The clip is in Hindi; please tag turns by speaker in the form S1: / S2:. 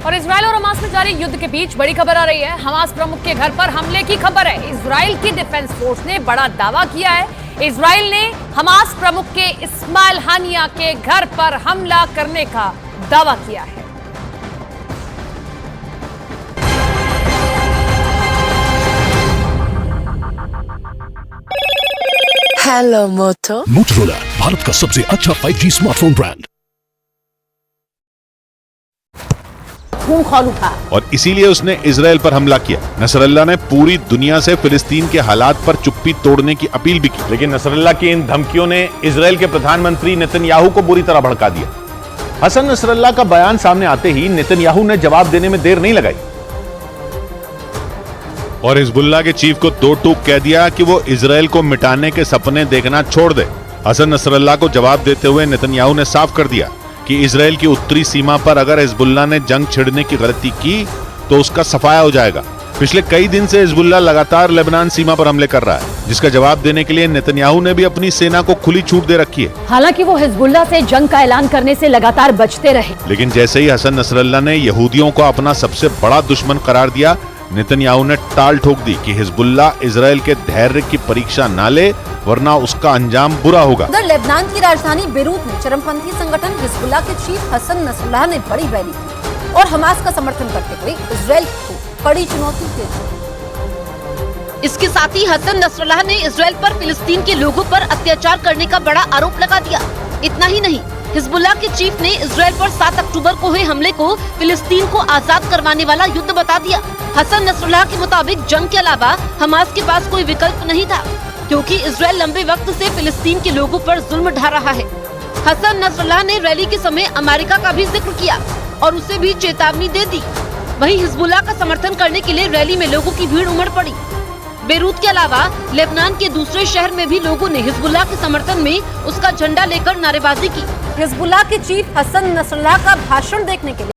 S1: और इजराइल और हमास में जारी युद्ध के बीच बड़ी खबर आ रही है। हमास प्रमुख के घर पर हमले की खबर है। इजराइल की डिफेंस फोर्स ने बड़ा दावा किया है। इजराइल ने हमास प्रमुख के इस्माइल हानिया के घर पर हमला करने का दावा किया है।
S2: हेलो मोटो।
S3: मोटोरोला, भारत का सबसे अच्छा 5G स्मार्टफोन ब्रांड।
S1: खून खौल उठा
S4: और इसीलिए उसने इजराइल पर हमला किया। नसरल्ला ने पूरी दुनिया से फिलिस्तीन के हालात पर चुप्पी तोड़ने की अपील भी की, लेकिन नसरल्ला की इन धमकियों ने इजराइल के प्रधानमंत्री नेतन्याहू को बुरी तरह भड़का दिया। हसन नसरल्ला का बयान सामने आते ही नेतन्याहू ने जवाब देने में देर नहीं लगाई और हिजबुल्लाह के चीफ को दो टूक कह दिया कि वो इजराइल को मिटाने के सपने देखना छोड़ दे। हसन नसरल्ला को जवाब देते हुए नेतन्याहू ने साफ कर दिया कि इजराइल की उत्तरी सीमा पर अगर हिजबुल्लाह ने जंग छिड़ने की गलती की तो उसका सफाया हो जाएगा। पिछले कई दिन से हिजबुल्लाह लगातार लेबनान सीमा पर हमले कर रहा है, जिसका जवाब देने के लिए नेतन्याहू ने भी अपनी सेना को खुली छूट दे रखी है।
S1: हालांकि वो हिजबुल्लाह से जंग का ऐलान करने से लगातार बचते रहे,
S4: लेकिन जैसे ही हसन नसरल्ला ने यहूदियों को अपना सबसे बड़ा दुश्मन करार दिया, नेतन्याहू ने टाल ठोक दी कि हिजबुल्लाह इजराइल के धैर्य की परीक्षा ना ले, वरना उसका अंजाम बुरा होगा।
S5: उधर लेबनान की राजधानी बेरूत में चरमपंथी संगठन हिजबुल्लाह के चीफ हसन नसरल्लाह ने बड़ी रैली की और हमास का समर्थन करते हुए इजराइल को कड़ी चुनौती दी।
S6: इसके साथ ही हसन नसरल्लाह ने इजराइल पर फिलिस्तीन के लोगों पर अत्याचार करने का बड़ा आरोप लगा दिया। इतना ही नहीं, हिजबुल्लाह के चीफ ने इजराइल पर 7 अक्टूबर को हुए हमले को फिलिस्तीन को आजाद करवाने वाला युद्ध बता दिया। हसन नसरल्लाह के मुताबिक जंग के अलावा हमास के पास कोई विकल्प नहीं था, क्योंकि इजराइल लंबे वक्त से फिलिस्तीन के लोगों पर जुल्म ढा रहा है। हसन नसरल्लाह ने रैली के समय अमेरिका का भी जिक्र किया और उसे भी चेतावनी दे दी। वहीं हिजबुल्लाह का समर्थन करने के लिए रैली में लोगों की भीड़ उमड़ पड़ी। बेरूत के अलावा लेबनान के दूसरे शहर में भी लोगों ने हिजबुल्लाह के समर्थन में उसका झंडा लेकर नारेबाजी की।
S5: हिजबुल्लाह के चीफ हसन नसरल्लाह का भाषण देखने के लिए